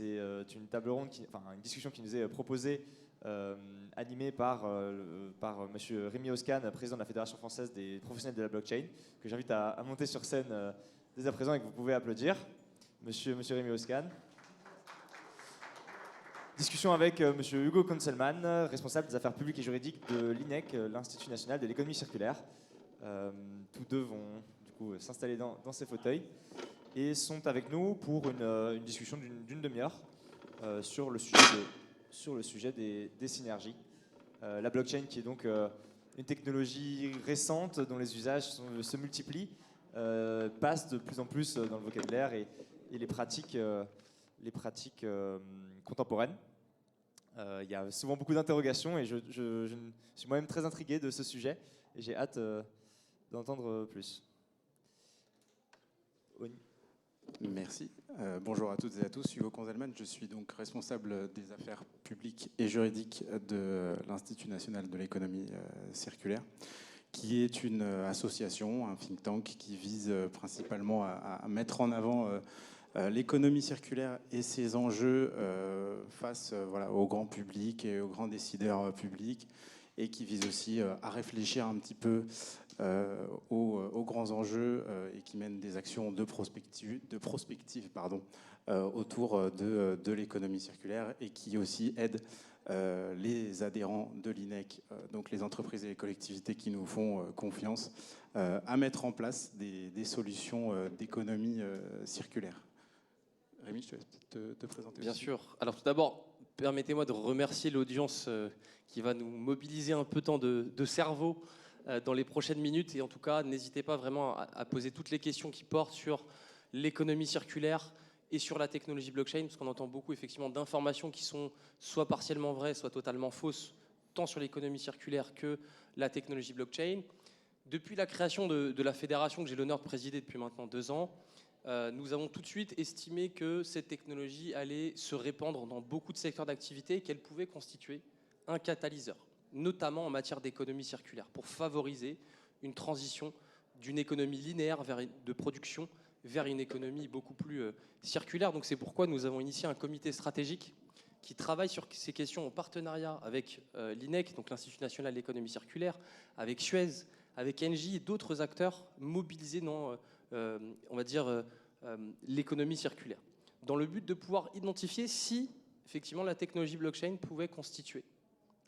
C'est une table ronde, une discussion qui nous est proposée, animée par Monsieur Rémi Oscan, président de la Fédération française des professionnels de la blockchain, que j'invite à monter sur scène dès à présent et que vous pouvez applaudir. Monsieur Rémi Oscan. Discussion avec Monsieur Hugo Konzelmann, responsable des affaires publiques et juridiques de l'INEC, l'Institut national de l'économie circulaire. Tous deux vont du coup s'installer dans ces fauteuils et sont avec nous pour une discussion d'une demi-heure sur le sujet des synergies. La blockchain, qui est donc une technologie récente dont les usages se multiplient, passe de plus en plus dans le vocabulaire et les pratiques contemporaines. Il y a souvent beaucoup d'interrogations et je suis moi-même très intrigué de ce sujet et j'ai hâte d'entendre plus. Merci. Bonjour à toutes et à tous. Hugo Konzelmann, je suis donc responsable des affaires publiques et juridiques de l'Institut national de l'économie circulaire, qui est une association, un think tank qui vise principalement à mettre en avant l'économie circulaire et ses enjeux face au grand public et aux grands décideurs publics, et qui vise aussi à réfléchir un petit peu aux grands enjeux et qui mène des actions de prospective autour de l'économie circulaire, et qui aussi aide les adhérents de l'INEC, donc les entreprises et les collectivités qui nous font confiance, à mettre en place des solutions d'économie circulaire. Rémi, je te laisse te présenter. Bien sûr. Alors tout d'abord, permettez-moi de remercier l'audience qui va nous mobiliser un peu tant de cerveau dans les prochaines minutes. Et en tout cas, n'hésitez pas vraiment à poser toutes les questions qui portent sur l'économie circulaire et sur la technologie blockchain, parce qu'on entend beaucoup effectivement d'informations qui sont soit partiellement vraies, soit totalement fausses, tant sur l'économie circulaire que la technologie blockchain. Depuis la création de la fédération que j'ai l'honneur de présider depuis maintenant 2 ans, nous avons tout de suite estimé que cette technologie allait se répandre dans beaucoup de secteurs d'activité et qu'elle pouvait constituer un catalyseur, notamment en matière d'économie circulaire, pour favoriser une transition d'une économie linéaire de production vers une économie beaucoup plus circulaire. Donc c'est pourquoi nous avons initié un comité stratégique qui travaille sur ces questions en partenariat avec l'INEC, donc l'Institut national de l'économie circulaire, avec Suez, avec Engie et d'autres acteurs mobilisés dans l'économie circulaire, dans le but de pouvoir identifier si effectivement la technologie blockchain pouvait constituer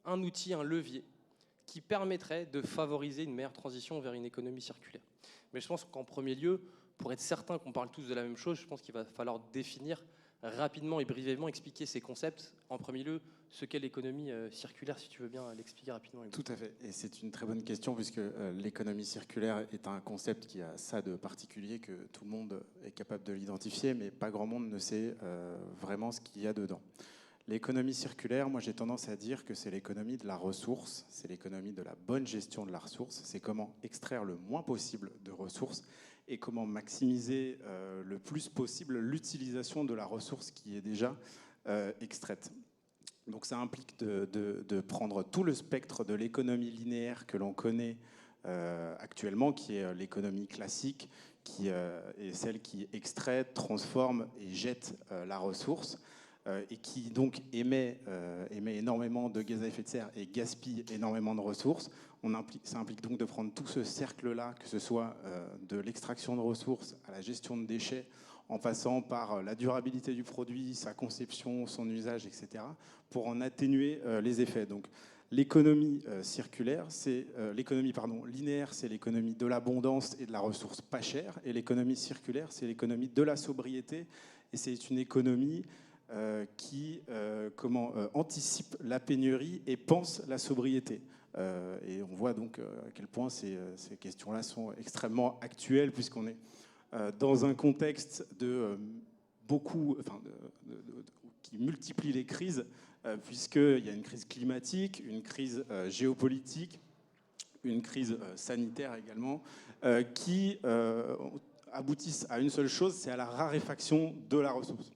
un outil, un levier qui permettrait de favoriser une meilleure transition vers une économie circulaire. Mais je pense qu'en premier lieu, pour être certain qu'on parle tous de la même chose, je pense qu'il va falloir définir rapidement et brièvement, expliquer ces concepts. En premier lieu, ce qu'est l'économie circulaire, si tu veux bien l'expliquer rapidement. Tout à fait, et c'est une très bonne question, puisque l'économie circulaire est un concept qui a ça de particulier, que tout le monde est capable de l'identifier, mais pas grand monde ne sait vraiment ce qu'il y a dedans. L'économie circulaire, moi j'ai tendance à dire que c'est l'économie de la ressource, c'est l'économie de la bonne gestion de la ressource, c'est comment extraire le moins possible de ressources et comment maximiser le plus possible l'utilisation de la ressource qui est déjà extraite. Donc ça implique de prendre tout le spectre de l'économie linéaire que l'on connaît actuellement, qui est l'économie classique, qui est celle qui extrait, transforme et jette la ressource, et qui donc émet énormément de gaz à effet de serre et gaspille énormément de ressources. Ça implique donc de prendre tout ce cercle-là, que ce soit de l'extraction de ressources à la gestion de déchets, en passant par la durabilité du produit, sa conception, son usage, etc., pour en atténuer les effets. Donc, l'économie circulaire, l'économie linéaire, c'est l'économie de l'abondance et de la ressource pas chère, et l'économie circulaire, c'est l'économie de la sobriété, et c'est une économie qui anticipe la pénurie et pense la sobriété. Et on voit donc à quel point ces questions-là sont extrêmement actuelles, puisqu'on est dans un contexte qui multiplie les crises, puisqu'il y a une crise climatique, une crise géopolitique, une crise sanitaire également, qui aboutissent à une seule chose, c'est à la raréfaction de la ressource.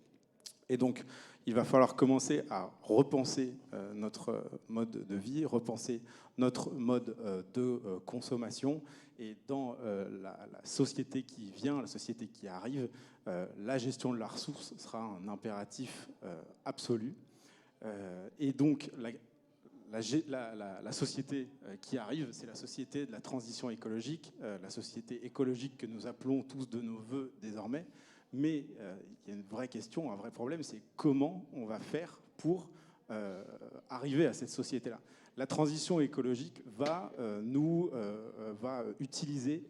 Et donc, il va falloir commencer à repenser notre mode de vie, repenser notre mode de consommation. Et dans la société qui vient, la société qui arrive, la gestion de la ressource sera un impératif absolu. Et donc, la société qui arrive, c'est la société de la transition écologique, la société écologique que nous appelons tous de nos voeux désormais. Mais il y a une vraie question, un vrai problème, c'est comment on va faire pour arriver à cette société-là. La transition écologique va utiliser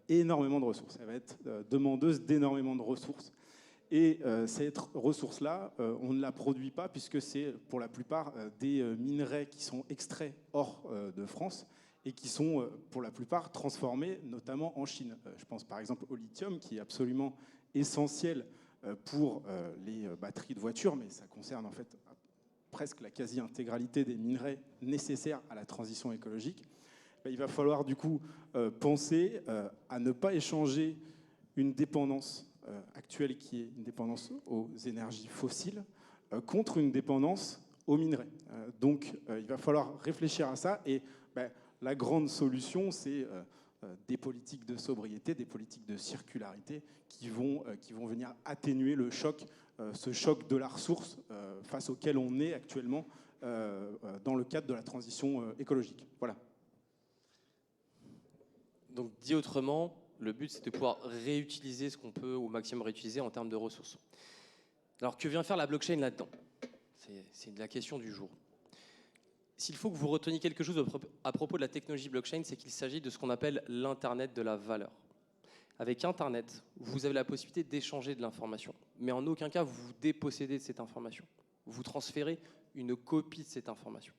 énormément de ressources. Elle va être demandeuse d'énormément de ressources. Et cette ressource-là, on ne la produit pas puisque c'est pour la plupart des minerais qui sont extraits hors de France et qui sont pour la plupart transformés notamment en Chine. Je pense par exemple au lithium qui est absolument essentiel pour les batteries de voitures, mais ça concerne en fait presque la quasi-intégralité des minerais nécessaires à la transition écologique. Il va falloir du coup penser à ne pas échanger une dépendance actuelle qui est une dépendance aux énergies fossiles contre une dépendance aux minerais. Donc il va falloir réfléchir à ça et la grande solution c'est des politiques de sobriété, des politiques de circularité qui vont venir atténuer le choc, ce choc de la ressource face auquel on est actuellement dans le cadre de la transition écologique. Voilà. Donc dit autrement, le but c'est de pouvoir réutiliser ce qu'on peut au maximum réutiliser en termes de ressources. Alors que vient faire la blockchain là-dedans ? C'est la question du jour. S'il faut que vous reteniez quelque chose à propos de la technologie blockchain, c'est qu'il s'agit de ce qu'on appelle l'Internet de la valeur. Avec Internet, vous avez la possibilité d'échanger de l'information, mais en aucun cas vous vous dépossédez de cette information. Vous transférez une copie de cette information.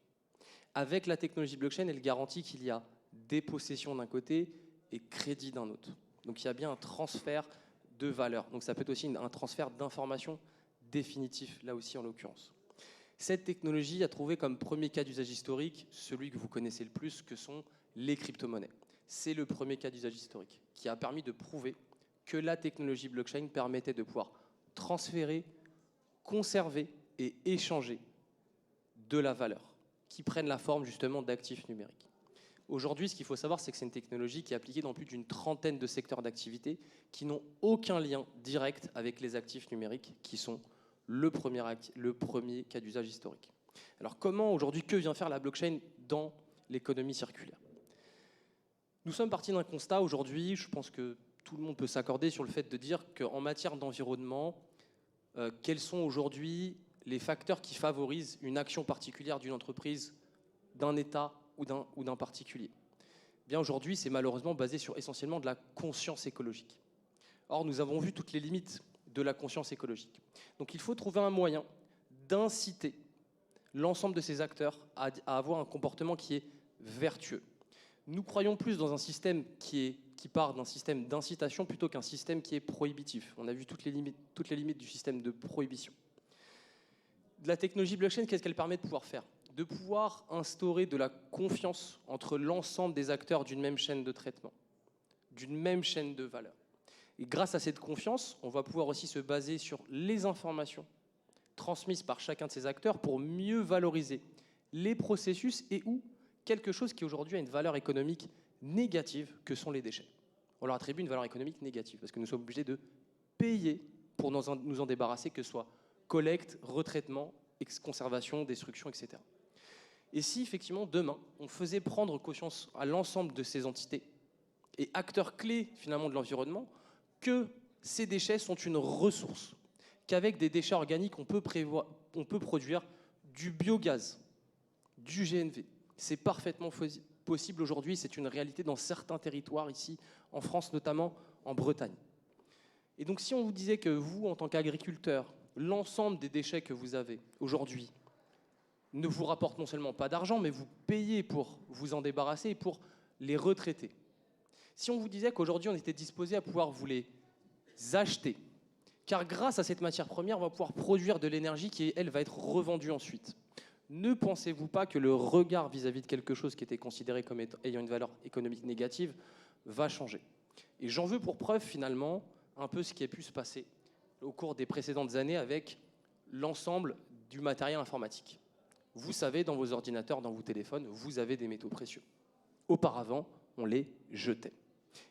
Avec la technologie blockchain, elle garantit qu'il y a dépossession d'un côté et crédit d'un autre. Donc il y a bien un transfert de valeur. Donc ça peut être aussi un transfert d'information définitif, là aussi en l'occurrence. Cette technologie a trouvé comme premier cas d'usage historique celui que vous connaissez le plus, que sont les crypto-monnaies. C'est le premier cas d'usage historique qui a permis de prouver que la technologie blockchain permettait de pouvoir transférer, conserver et échanger de la valeur qui prennent la forme justement d'actifs numériques. Aujourd'hui, ce qu'il faut savoir, c'est que c'est une technologie qui est appliquée dans plus d'une trentaine de secteurs d'activité qui n'ont aucun lien direct avec les actifs numériques qui sont le premier cas d'usage historique. Alors comment aujourd'hui, que vient faire la blockchain dans l'économie circulaire ? Nous sommes partis d'un constat aujourd'hui, je pense que tout le monde peut s'accorder sur le fait de dire qu'en matière d'environnement, quels sont aujourd'hui les facteurs qui favorisent une action particulière d'une entreprise, d'un État ou d'un particulier ? Bien aujourd'hui, c'est malheureusement basé sur essentiellement de la conscience écologique. Or, nous avons vu toutes les limites de la conscience écologique. Donc il faut trouver un moyen d'inciter l'ensemble de ces acteurs à avoir un comportement qui est vertueux. Nous croyons plus dans un système qui part d'un système d'incitation plutôt qu'un système qui est prohibitif. On a vu toutes les limites du système de prohibition. La technologie blockchain, qu'est-ce qu'elle permet de pouvoir faire ? De pouvoir instaurer de la confiance entre l'ensemble des acteurs d'une même chaîne de traitement, d'une même chaîne de valeur. Et grâce à cette confiance, on va pouvoir aussi se baser sur les informations transmises par chacun de ces acteurs pour mieux valoriser les processus et ou quelque chose qui aujourd'hui a une valeur économique négative, que sont les déchets. On leur attribue une valeur économique négative parce que nous sommes obligés de payer pour nous en débarrasser, que ce soit collecte, retraitement, conservation, destruction, etc. Et si effectivement demain on faisait prendre conscience à l'ensemble de ces entités et acteurs clés finalement de l'environnement que ces déchets sont une ressource, qu'avec des déchets organiques on peut produire du biogaz, du GNV. C'est parfaitement possible aujourd'hui, c'est une réalité dans certains territoires ici en France, notamment en Bretagne. Et donc si on vous disait que vous, en tant qu'agriculteur, l'ensemble des déchets que vous avez aujourd'hui ne vous rapportent non seulement pas d'argent, mais vous payez pour vous en débarrasser et pour les retraiter. Si on vous disait qu'aujourd'hui on était disposé à pouvoir vous les acheter, car grâce à cette matière première, on va pouvoir produire de l'énergie qui, elle, va être revendue ensuite. Ne pensez-vous pas que le regard vis-à-vis de quelque chose qui était considéré comme ayant une valeur économique négative va changer ? Et j'en veux pour preuve finalement un peu ce qui a pu se passer au cours des précédentes années avec l'ensemble du matériel informatique. Vous savez, dans vos ordinateurs, dans vos téléphones, vous avez des métaux précieux. Auparavant, on les jetait.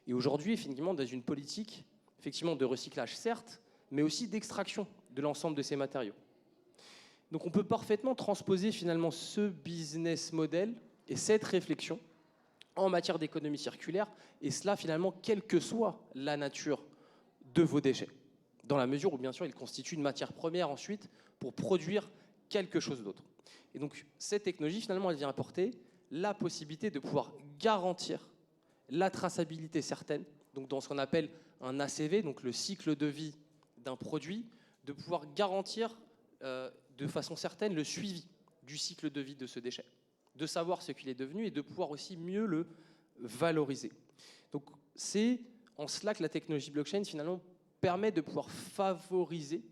Et aujourd'hui, effectivement, dans une politique effectivement, de recyclage, certes, mais aussi d'extraction de l'ensemble de ces matériaux. Donc on peut parfaitement transposer finalement ce business model et cette réflexion en matière d'économie circulaire, et cela finalement quelle que soit la nature de vos déchets, dans la mesure où bien sûr ils constituent une matière première ensuite pour produire quelque chose d'autre. Et donc cette technologie finalement elle vient apporter la possibilité de pouvoir garantir la traçabilité certaine, donc dans ce qu'on appelle un ACV, donc le cycle de vie d'un produit, de pouvoir garantir de façon certaine le suivi du cycle de vie de ce déchet, de savoir ce qu'il est devenu et de pouvoir aussi mieux le valoriser. Donc c'est en cela que la technologie blockchain finalement permet de pouvoir favoriser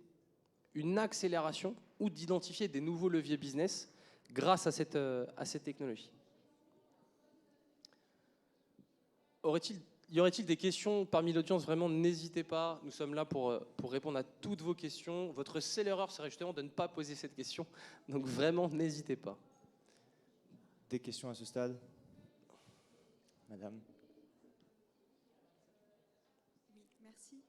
une accélération ou d'identifier des nouveaux leviers business grâce à cette technologie. Y aurait-il des questions parmi l'audience? Vraiment, n'hésitez pas. Nous sommes là pour répondre à toutes vos questions. Votre seule erreur serait justement de ne pas poser cette question. Donc vraiment, n'hésitez pas. Des questions à ce stade? Madame? Oui, merci.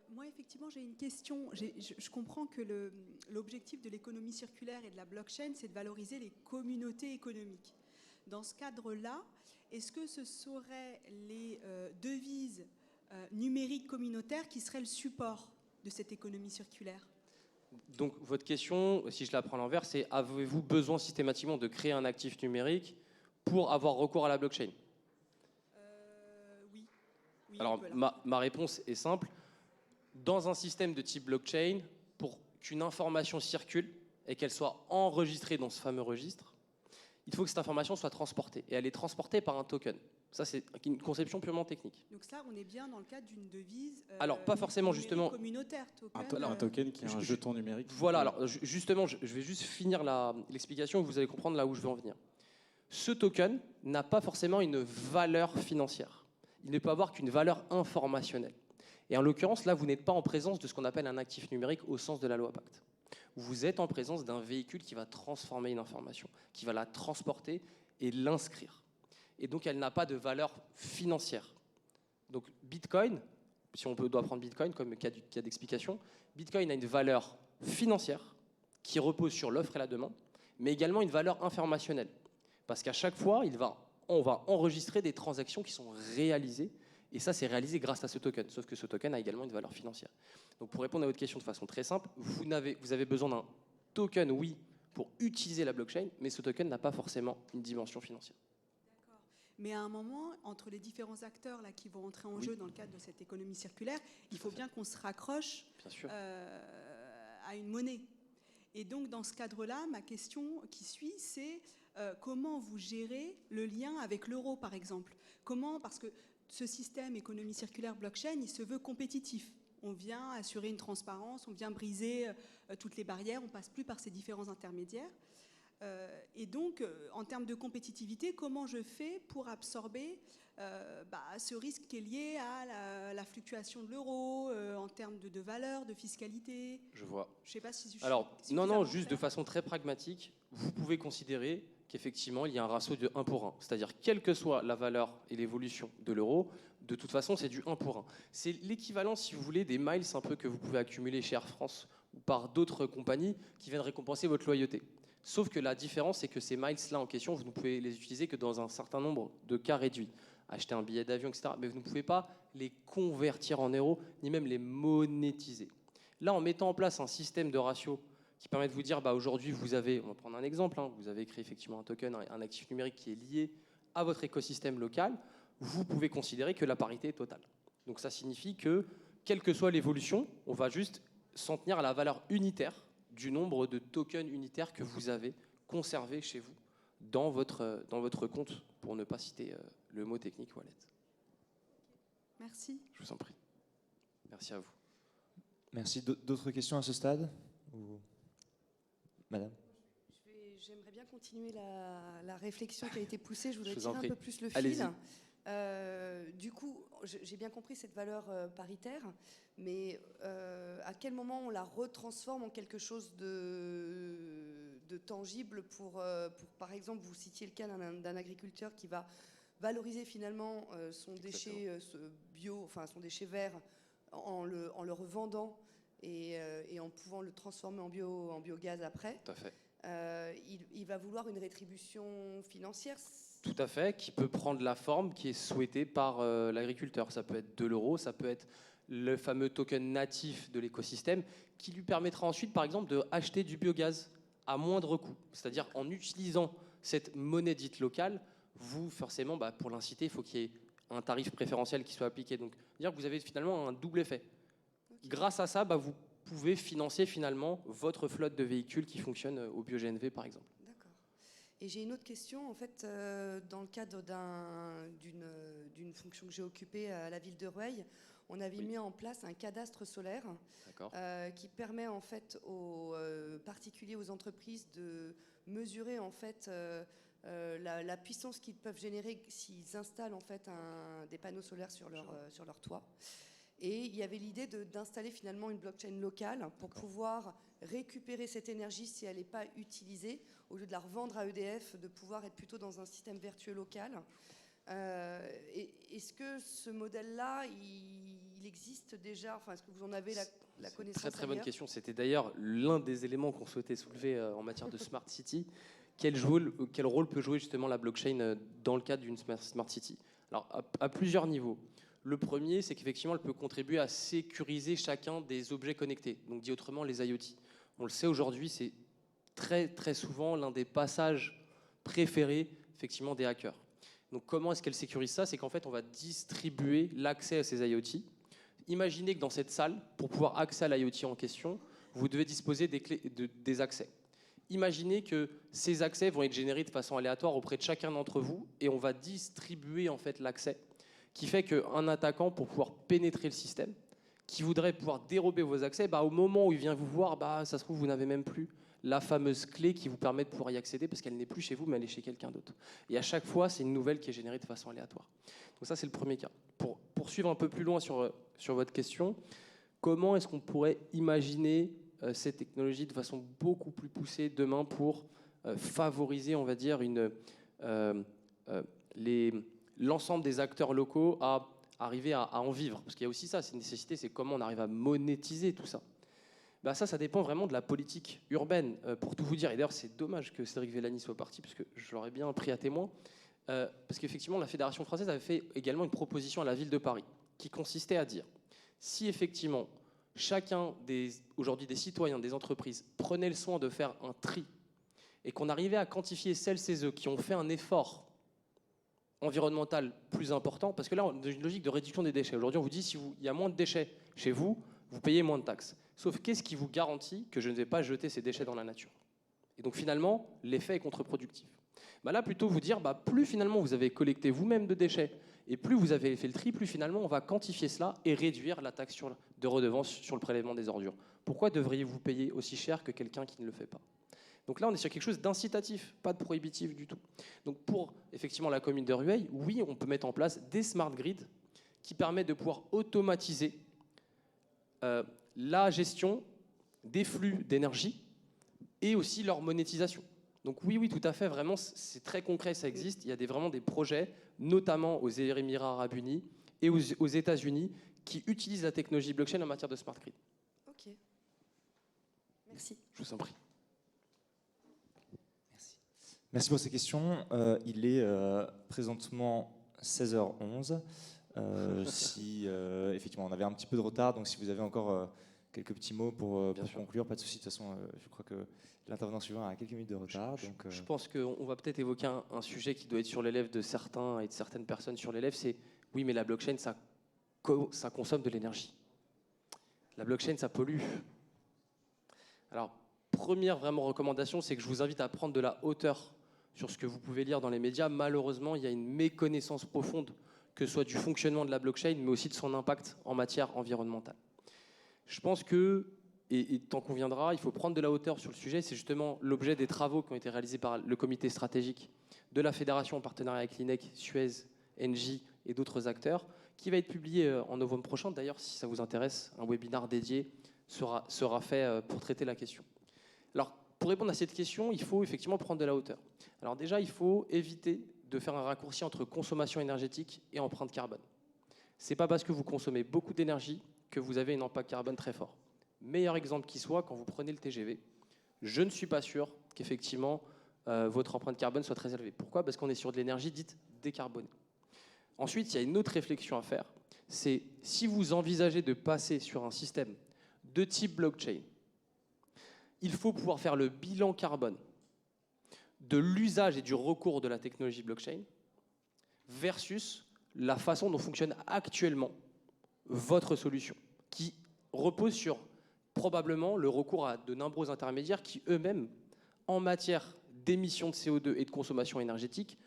Moi, effectivement, j'ai une question. Je comprends que l'objectif de l'économie circulaire et de la blockchain, c'est de valoriser les communautés économiques. Dans ce cadre-là, est-ce que ce seraient les devises numériques communautaires qui seraient le support de cette économie circulaire? Donc votre question, si je la prends à l'envers, c'est avez-vous besoin systématiquement de créer un actif numérique pour avoir recours à la blockchain? Oui. Alors voilà. ma réponse est simple. Dans un système de type blockchain, pour qu'une information circule et qu'elle soit enregistrée dans ce fameux registre, il faut que cette information soit transportée. Et elle est transportée par un token. Ça, c'est une conception purement technique. Donc ça, on est bien dans le cadre d'une devise alors, pas forcément, justement, communautaire. Un token qui est un jeton numérique. Voilà, alors justement, je vais juste finir l'explication, vous allez comprendre là où je veux en venir. Ce token n'a pas forcément une valeur financière. Il ne peut avoir qu'une valeur informationnelle. Et en l'occurrence, là, vous n'êtes pas en présence de ce qu'on appelle un actif numérique au sens de la loi Pacte. Vous êtes en présence d'un véhicule qui va transformer une information, qui va la transporter et l'inscrire. Et donc, elle n'a pas de valeur financière. Donc, Bitcoin, si on doit prendre Bitcoin comme cas d'explication, Bitcoin a une valeur financière qui repose sur l'offre et la demande, mais également une valeur informationnelle. Parce qu'à chaque fois, on va enregistrer des transactions qui sont réalisées. Et ça, c'est réalisé grâce à ce token. Sauf que ce token a également une valeur financière. Donc, pour répondre à votre question de façon très simple, vous avez besoin d'un token, oui, pour utiliser la blockchain, mais ce token n'a pas forcément une dimension financière. D'accord. Mais à un moment, entre les différents acteurs là, qui vont entrer en jeu dans le cadre de cette économie circulaire, il faut bien qu'on se raccroche à une monnaie. Et donc, dans ce cadre-là, ma question qui suit, c'est comment vous gérez le lien avec l'euro, par exemple? Comment, parce que ce système économie circulaire blockchain, il se veut compétitif. On vient assurer une transparence, on vient briser toutes les barrières, on ne passe plus par ces différents intermédiaires. Et donc, en termes de compétitivité, comment je fais pour absorber ce risque qui est lié à la fluctuation de l'euro, en termes de valeur, de fiscalité? Je vois. Je ne sais pas si je Alors, non, juste clair. de façon très pragmatique, vous pouvez considérer qu'effectivement, il y a un ratio de 1 pour 1. C'est-à-dire, quelle que soit la valeur et l'évolution de l'euro, de toute façon, c'est du 1 pour 1. C'est l'équivalent, si vous voulez, des miles un peu que vous pouvez accumuler chez Air France ou par d'autres compagnies qui viennent récompenser votre loyauté. Sauf que la différence, c'est que ces miles-là en question, vous ne pouvez les utiliser que dans un certain nombre de cas réduits. Acheter un billet d'avion, etc. Mais vous ne pouvez pas les convertir en euros, ni même les monétiser. Là, en mettant en place un système de ratio qui permet de vous dire, aujourd'hui, vous avez, on va prendre un exemple, vous avez créé effectivement un token, un actif numérique qui est lié à votre écosystème local, vous pouvez considérer que la parité est totale. Donc ça signifie que, quelle que soit l'évolution, on va juste s'en tenir à la valeur unitaire du nombre de tokens unitaires que vous avez conservés chez vous dans votre compte, pour ne pas citer le mot technique wallet. Merci. Je vous en prie. Merci à vous. Merci. D'autres questions à ce stade? Madame? J'aimerais bien continuer la réflexion qui a été poussée. Je voudrais Je vous en tirer un prie. peu plus le Allez-y. fil. Du coup, j'ai bien compris cette valeur paritaire, mais à quel moment on la retransforme en quelque chose de tangible pour, par exemple, vous citiez le cas d'un agriculteur qui va valoriser finalement son déchet bio, enfin son déchet vert, en le revendant et en pouvant le transformer en biogaz après. Tout à fait. Il va vouloir une rétribution financière. Tout à fait, qui peut prendre la forme qui est souhaitée par l'agriculteur. Ça peut être de l'euro, ça peut être le fameux token natif de l'écosystème qui lui permettra ensuite, par exemple, d'acheter du biogaz à moindre coût. C'est-à-dire en utilisant cette monnaie dite locale, vous, forcément, pour l'inciter, il faut qu'il y ait un tarif préférentiel qui soit appliqué. Donc, dire que vous avez finalement un double effet. Okay. Grâce à ça, vous pouvez financer finalement votre flotte de véhicules qui fonctionnent au bio-GNV, par exemple. D'accord. Et j'ai une autre question. En fait, dans le cadre d'une fonction que j'ai occupée à la ville de Rueil, on avait mis en place un cadastre solaire qui permet en fait aux particuliers, aux entreprises de mesurer en fait la puissance qu'ils peuvent générer s'ils installent en fait des panneaux solaires sur leur toit. Et il y avait l'idée d'installer finalement une blockchain locale pour pouvoir récupérer cette énergie si elle n'est pas utilisée, au lieu de la revendre à EDF, de pouvoir être plutôt dans un système vertueux local. Est-ce que ce modèle-là, il existe déjà? Enfin, est-ce que vous en avez la connaissance? Très très bonne question. C'était d'ailleurs l'un des éléments qu'on souhaitait soulever en matière de Smart City. Quel rôle peut jouer justement la blockchain dans le cadre d'une Smart City? Alors, à plusieurs niveaux. Le premier, c'est qu'effectivement, elle peut contribuer à sécuriser chacun des objets connectés, donc dit autrement les IoT. On le sait aujourd'hui, c'est très très souvent l'un des passages préférés effectivement des hackers. Donc comment est-ce qu'elle sécurise ça? C'est qu'en fait, on va distribuer l'accès à ces IoT. Imaginez que dans cette salle, pour pouvoir accéder à l'IoT en question, vous devez disposer des clés, des accès. Imaginez que ces accès vont être générés de façon aléatoire auprès de chacun d'entre vous et on va distribuer en fait l'accès, qui fait qu'un attaquant, pour pouvoir pénétrer le système, qui voudrait pouvoir dérober vos accès, au moment où il vient vous voir, ça se trouve, vous n'avez même plus la fameuse clé qui vous permet de pouvoir y accéder parce qu'elle n'est plus chez vous, mais elle est chez quelqu'un d'autre. Et à chaque fois, c'est une nouvelle qui est générée de façon aléatoire. Donc ça, c'est le premier cas. Pour poursuivre un peu plus loin sur votre question, comment est-ce qu'on pourrait imaginer ces technologies de façon beaucoup plus poussée demain pour favoriser, on va dire, l'ensemble des acteurs locaux à arriver à en vivre? Parce qu'il y a aussi ça, c'est une nécessité, c'est comment on arrive à monétiser tout ça. Ça dépend vraiment de la politique urbaine. Pour tout vous dire, et d'ailleurs c'est dommage que Cédric Villani soit parti, parce que je l'aurais bien pris à témoin, parce qu'effectivement la Fédération française avait fait également une proposition à la ville de Paris, qui consistait à dire, si effectivement chacun aujourd'hui des citoyens, des entreprises, prenait le soin de faire un tri, et qu'on arrivait à quantifier celles qui ont fait un effort environnemental plus important, parce que là, on est dans une logique de réduction des déchets. Aujourd'hui, on vous dit, s'il y a moins de déchets chez vous, vous payez moins de taxes. Sauf qu'est-ce qui vous garantit que je ne vais pas jeter ces déchets dans la nature? Et donc finalement, l'effet est contre-productif. Là, plutôt vous dire, plus finalement vous avez collecté vous-même de déchets, et plus vous avez fait le tri, plus finalement on va quantifier cela et réduire la taxe de redevance sur le prélèvement des ordures. Pourquoi devriez-vous payer aussi cher que quelqu'un qui ne le fait pas? Donc là, on est sur quelque chose d'incitatif, pas de prohibitif du tout. Donc pour effectivement la commune de Rueil, oui, on peut mettre en place des smart grids qui permettent de pouvoir automatiser la gestion des flux d'énergie et aussi leur monétisation. Donc oui, tout à fait, vraiment, c'est très concret, ça existe. Il y a vraiment des projets, notamment aux Émirats Arabes Unis et aux États-Unis, qui utilisent la technologie blockchain en matière de smart grid. Ok. Merci. Je vous en prie. Merci pour ces questions. Il est présentement 16h11. Si effectivement on avait un petit peu de retard, donc si vous avez encore quelques petits mots pour conclure, pas de souci. De toute façon, je crois que l'intervenant suivant a quelques minutes de retard. Je pense qu'on va peut-être évoquer un sujet qui doit être sur les lèvres de certains et de certaines personnes sur les lèvres, c'est oui, mais la blockchain, ça consomme de l'énergie. La blockchain, ça pollue. Alors, première vraiment recommandation, c'est que je vous invite à prendre de la hauteur sur ce que vous pouvez lire dans les médias. Malheureusement, il y a une méconnaissance profonde, que ce soit du fonctionnement de la blockchain, mais aussi de son impact en matière environnementale. Je pense que, et tant qu'on viendra, il faut prendre de la hauteur sur le sujet. C'est justement l'objet des travaux qui ont été réalisés par le comité stratégique de la Fédération en partenariat avec l'INEC, Suez Engie et d'autres acteurs, qui va être publié en novembre prochain. D'ailleurs, si ça vous intéresse, un webinaire dédié sera fait pour traiter la question. Alors, pour répondre à cette question, il faut effectivement prendre de la hauteur. Alors déjà, il faut éviter de faire un raccourci entre consommation énergétique et empreinte carbone. Ce n'est pas parce que vous consommez beaucoup d'énergie que vous avez un impact carbone très fort. Meilleur exemple qui soit, quand vous prenez le TGV, je ne suis pas sûr qu'effectivement votre empreinte carbone soit très élevée. Pourquoi ? Parce qu'on est sur de l'énergie dite décarbonée. Ensuite, il y a une autre réflexion à faire, c'est si vous envisagez de passer sur un système de type blockchain, il faut pouvoir faire le bilan carbone de l'usage et du recours de la technologie blockchain versus la façon dont fonctionne actuellement votre solution, qui repose sur probablement le recours à de nombreux intermédiaires qui eux-mêmes, en matière d'émissions de CO2 et de consommation énergétique,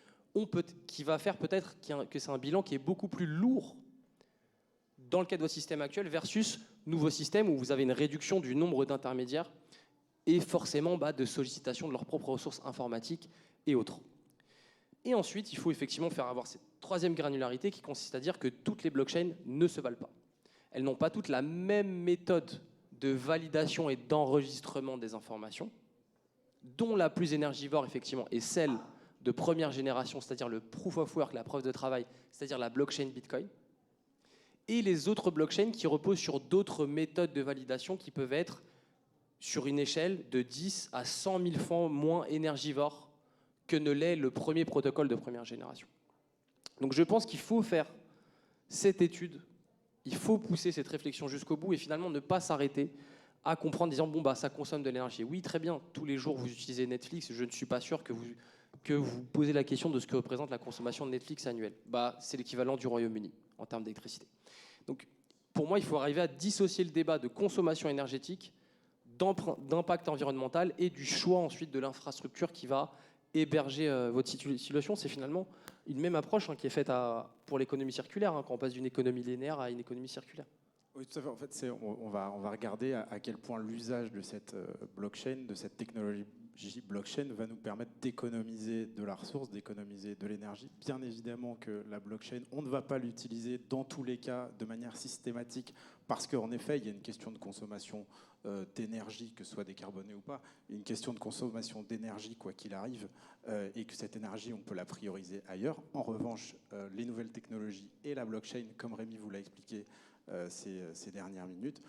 qui va faire peut-être que c'est un bilan qui est beaucoup plus lourd dans le cadre de votre système actuel versus nouveau système où vous avez une réduction du nombre d'intermédiaires et forcément de sollicitation de leurs propres ressources informatiques et autres. Et ensuite, il faut effectivement faire avoir cette troisième granularité qui consiste à dire que toutes les blockchains ne se valent pas. Elles n'ont pas toutes la même méthode de validation et d'enregistrement des informations, dont la plus énergivore, effectivement, est celle de première génération, c'est-à-dire le proof of work, la preuve de travail, c'est-à-dire la blockchain Bitcoin, et les autres blockchains qui reposent sur d'autres méthodes de validation qui peuvent être sur une échelle de 10 à 100 000 fois moins énergivore que ne l'est le premier protocole de première génération. Donc je pense qu'il faut faire cette étude, il faut pousser cette réflexion jusqu'au bout et finalement ne pas s'arrêter à comprendre en disant bon ça consomme de l'énergie. Oui, très bien, tous les jours vous utilisez Netflix, je ne suis pas sûr que vous posez la question de ce que représente la consommation de Netflix annuelle. C'est l'équivalent du Royaume-Uni en termes d'électricité. Donc pour moi, il faut arriver à dissocier le débat de consommation énergétique, d'impact environnemental et du choix ensuite de l'infrastructure qui va héberger votre situation. C'est finalement une même approche qui est faite pour l'économie circulaire, quand on passe d'une économie linéaire à une économie circulaire. Oui, tout à fait. En fait, on va regarder à quel point l'usage de cette blockchain, de cette technologie blockchain va nous permettre d'économiser de la ressource, d'économiser de l'énergie. Bien évidemment que la blockchain, on ne va pas l'utiliser dans tous les cas de manière systématique parce qu'en effet, il y a une question de consommation d'énergie, que ce soit décarbonée ou pas, une question de consommation d'énergie quoi qu'il arrive, et que cette énergie, on peut la prioriser ailleurs. En revanche, les nouvelles technologies et la blockchain, comme Rémi vous l'a expliqué ces dernières minutes,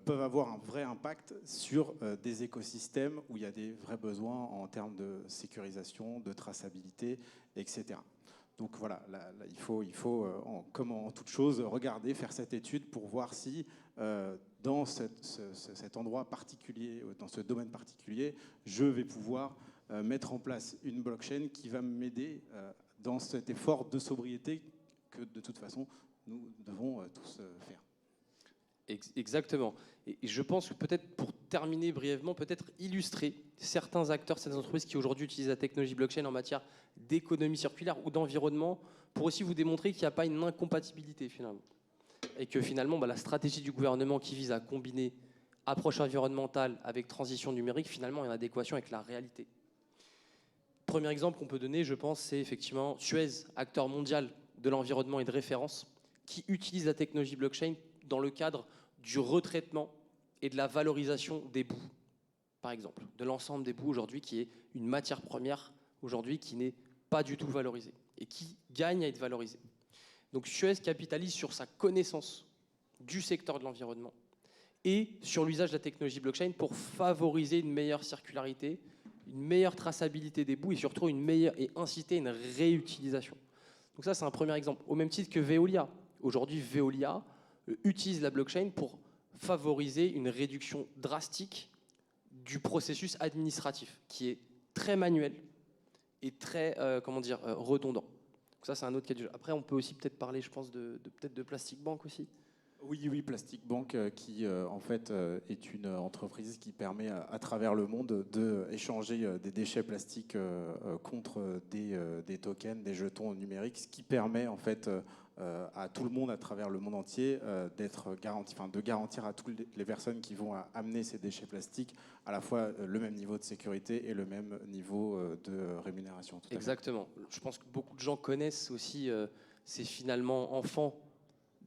peuvent avoir un vrai impact sur des écosystèmes où il y a des vrais besoins en termes de sécurisation, de traçabilité, etc. Donc voilà, là, il faut comme en toute chose, regarder, faire cette étude pour voir si dans cet endroit particulier, dans ce domaine particulier, je vais pouvoir mettre en place une blockchain qui va m'aider dans cet effort de sobriété que de toute façon nous devons tous faire. Exactement. Et je pense que peut-être pour terminer brièvement, peut-être illustrer certains acteurs, certaines entreprises qui aujourd'hui utilisent la technologie blockchain en matière d'économie circulaire ou d'environnement, pour aussi vous démontrer qu'il n'y a pas une incompatibilité finalement. Et que finalement, la stratégie du gouvernement qui vise à combiner approche environnementale avec transition numérique, finalement, est en adéquation avec la réalité. Premier exemple qu'on peut donner, je pense, c'est effectivement Suez, acteur mondial de l'environnement et de référence, qui utilise la technologie blockchain dans le cadre du retraitement et de la valorisation des boues, par exemple, de l'ensemble des boues aujourd'hui, qui est une matière première aujourd'hui qui n'est pas du tout valorisée et qui gagne à être valorisée. Donc Suez capitalise sur sa connaissance du secteur de l'environnement et sur l'usage de la technologie blockchain pour favoriser une meilleure circularité, une meilleure traçabilité des boues et surtout et inciter une réutilisation. Donc ça, c'est un premier exemple. Au même titre que Veolia. Aujourd'hui, Veolia utilise la blockchain pour favoriser une réduction drastique du processus administratif, qui est très manuel et très redondant. Donc ça, c'est un autre cas de jeu. Après, on peut aussi peut-être parler, je pense, peut-être de Plastic Bank aussi. Oui, Plastic Bank, qui en fait est une entreprise qui permet à travers le monde d'échanger des déchets plastiques contre des tokens, des jetons numériques, ce qui permet en fait à tout le monde à travers le monde entier de garantir à toutes les personnes qui vont amener ces déchets plastiques à la fois le même niveau de sécurité et le même niveau de rémunération. Exactement. Je pense que beaucoup de gens connaissent aussi ces finalement enfants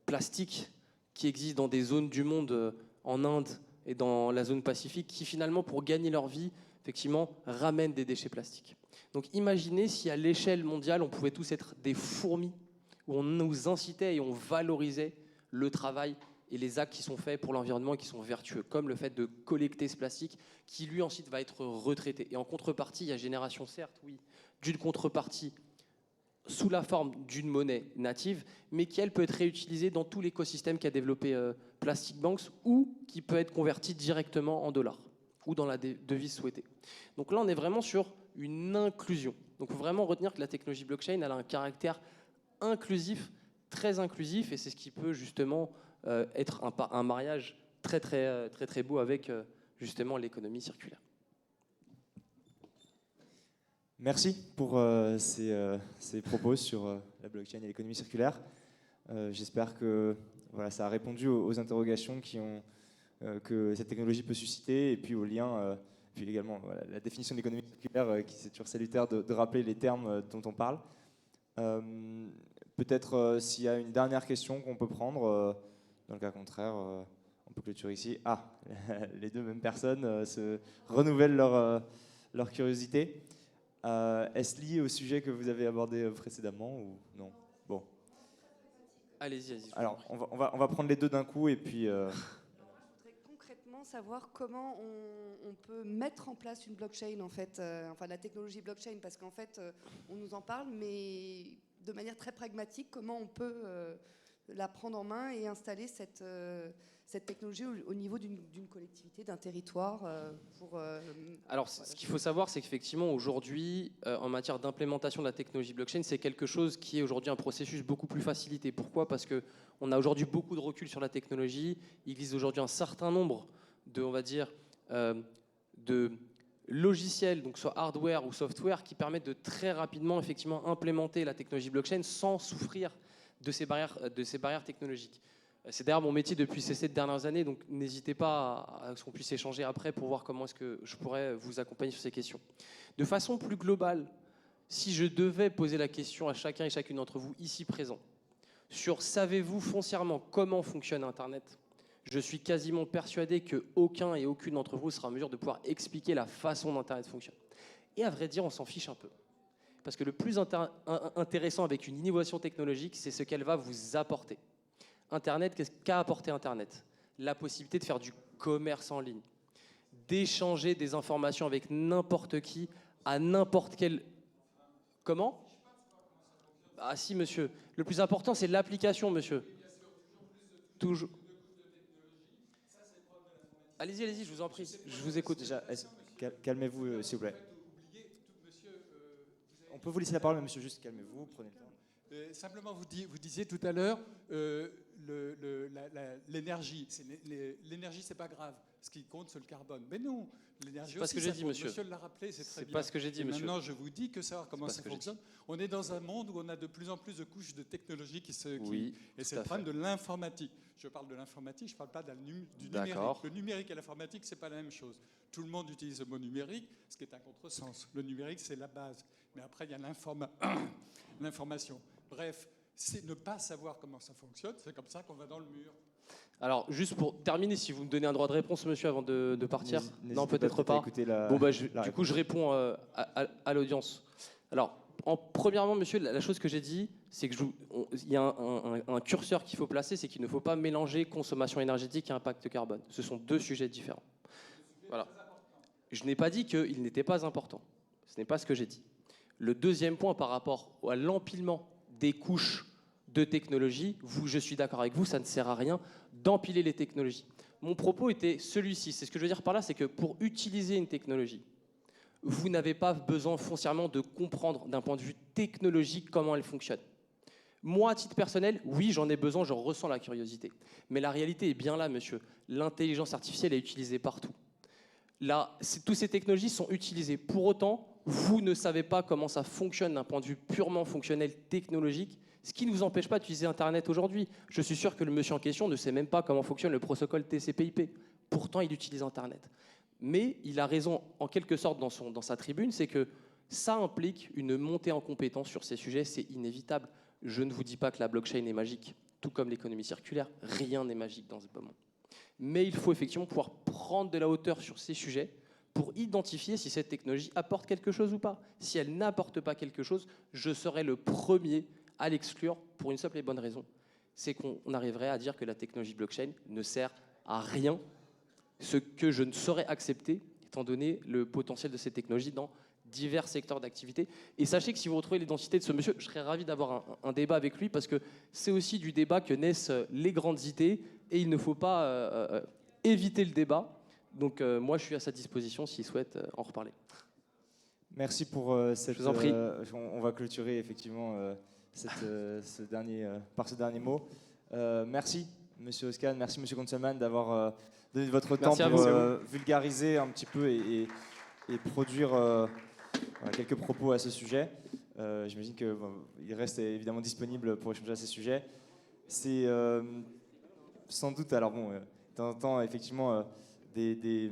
plastiques qui existent dans des zones du monde, en Inde et dans la zone Pacifique, qui finalement, pour gagner leur vie, effectivement, ramènent des déchets plastiques. Donc imaginez si à l'échelle mondiale, on pouvait tous être des fourmis, où on nous incitait et on valorisait le travail et les actes qui sont faits pour l'environnement et qui sont vertueux, comme le fait de collecter ce plastique, qui lui ensuite va être retraité. Et en contrepartie, il y a génération, certes, oui, d'une contrepartie sous la forme d'une monnaie native, mais qui, elle, peut être réutilisée dans tout l'écosystème qu'a développé Plastic Banks, ou qui peut être convertie directement en dollars, ou dans la devise souhaitée. Donc là, on est vraiment sur une inclusion. Donc il faut vraiment retenir que la technologie blockchain, elle a un caractère inclusif, très inclusif, et c'est ce qui peut justement être un mariage très, très, très, très beau avec justement l'économie circulaire. Merci pour ces propos sur la blockchain et l'économie circulaire. J'espère que voilà, ça a répondu aux interrogations que cette technologie peut susciter, et puis aux liens, puis également voilà, la définition de l'économie circulaire, qui c'est toujours salutaire de rappeler les termes dont on parle. Peut-être s'il y a une dernière question qu'on peut prendre, dans le cas contraire, on peut clôturer ici. Ah, les deux mêmes personnes se renouvellent leur curiosité. Est-ce lié au sujet que vous avez abordé précédemment ou non? Bon. Allez-y. Alors, on va prendre les deux d'un coup et puis... Je voudrais concrètement savoir comment on peut mettre en place une blockchain, en fait, enfin la technologie blockchain, parce qu'en fait, on nous en parle, mais de manière très pragmatique, comment on peut la prendre en main et installer cette technologie au niveau d'une collectivité, d'un territoire Alors, ce qu'il faut savoir, c'est qu'effectivement, aujourd'hui, en matière d'implémentation de la technologie blockchain, c'est quelque chose qui est aujourd'hui un processus beaucoup plus facilité. Pourquoi ? Parce qu'on a aujourd'hui beaucoup de recul sur la technologie. Il existe aujourd'hui un certain nombre de, on va dire, de logiciels, donc soit hardware ou software, qui permettent de très rapidement, effectivement, implémenter la technologie blockchain sans souffrir de ces barrières technologiques. C'est d'ailleurs mon métier depuis ces 7 dernières années, donc n'hésitez pas à ce qu'on puisse échanger après pour voir comment est-ce que je pourrais vous accompagner sur ces questions. De façon plus globale, si je devais poser la question à chacun et chacune d'entre vous ici présents sur savez-vous foncièrement comment fonctionne Internet, je suis quasiment persuadé qu'aucun et aucune d'entre vous sera en mesure de pouvoir expliquer la façon dont Internet fonctionne. Et à vrai dire, on s'en fiche un peu. Parce que le plus intéressant avec une innovation technologique, c'est ce qu'elle va vous apporter. Internet, qu'est-ce qu'a apporté Internet ? La possibilité de faire du commerce en ligne, d'échanger des informations avec n'importe qui, à n'importe quel... Comment ? Ah si, monsieur. Le plus important, c'est l'application, monsieur. Toujours. Allez-y, je vous en prie. Je vous écoute. Déjà, calmez-vous, s'il vous plaît. On peut vous laisser la parole, mais monsieur, juste calmez-vous, prenez le temps. Simplement, vous disiez tout à l'heure, l'énergie. L'énergie, c'est pas grave. Ce qui compte, c'est le carbone. Mais non, l'énergie aussi, ce que j'ai dit, monsieur. Monsieur l'a rappelé, c'est très bien. C'est pas ce que j'ai dit, monsieur. Maintenant, je vous dis que savoir comment ça fonctionne. On est dans un monde où on a de plus en plus de couches de technologie et c'est le problème de l'informatique. Je parle de l'informatique, je ne parle pas du numérique. Le numérique et l'informatique, c'est pas la même chose. Tout le monde utilise le mot numérique, ce qui est un contresens. Le numérique, c'est la base. Mais après, il y a l'information. Bref, c'est ne pas savoir comment ça fonctionne, c'est comme ça qu'on va dans le mur. Alors, juste pour terminer, si vous me donnez un droit de réponse, monsieur, avant de partir. Non, peut-être pas. Bon, du coup, je réponds à l'audience. Alors, premièrement, monsieur, la chose que j'ai dit, c'est qu'il y a un curseur qu'il faut placer, c'est qu'il ne faut pas mélanger consommation énergétique et impact carbone. Ce sont deux sujets différents. Voilà. Je n'ai pas dit qu'il n'était pas important. Ce n'est pas ce que j'ai dit. Le deuxième point par rapport à l'empilement des couches de technologie, je suis d'accord avec vous, ça ne sert à rien d'empiler les technologies. Mon propos était celui-ci. C'est ce que je veux dire par là, c'est que pour utiliser une technologie, vous n'avez pas besoin foncièrement de comprendre d'un point de vue technologique comment elle fonctionne. Moi, à titre personnel, oui, j'en ai besoin, je ressens la curiosité. Mais la réalité est bien là, monsieur. L'intelligence artificielle est utilisée partout. Là, toutes ces technologies sont utilisées. Pour autant, vous ne savez pas comment ça fonctionne d'un point de vue purement fonctionnel technologique, ce qui ne vous empêche pas d'utiliser Internet aujourd'hui. Je suis sûr que le monsieur en question ne sait même pas comment fonctionne le protocole TCP/IP. Pourtant, il utilise Internet. Mais il a raison, en quelque sorte, dans sa tribune, c'est que ça implique une montée en compétence sur ces sujets, c'est inévitable. Je ne vous dis pas que la blockchain est magique, tout comme l'économie circulaire, rien n'est magique dans ce moment. Mais il faut effectivement pouvoir prendre de la hauteur sur ces sujets pour identifier si cette technologie apporte quelque chose ou pas. Si elle n'apporte pas quelque chose, je serai le premier à l'exclure pour une simple et bonne raison. C'est qu'on arriverait à dire que la technologie blockchain ne sert à rien, ce que je ne saurais accepter, étant donné le potentiel de ces technologies dans divers secteurs d'activité. Et sachez que si vous retrouvez l'identité de ce monsieur, je serais ravi d'avoir un débat avec lui, parce que c'est aussi du débat que naissent les grandes idées, et il ne faut pas éviter le débat. Donc moi, je suis à sa disposition s'il souhaite en reparler. Merci pour cette... Je vous en prie. On va clôturer effectivement par ce dernier mot. Merci, Monsieur Oscan, merci, Monsieur Conselman, d'avoir donné votre temps pour vulgariser un petit peu et produire quelques propos à ce sujet. J'imagine qu'il reste évidemment disponible pour échanger à ces sujets. C'est sans doute, alors bon, de temps en temps, effectivement, des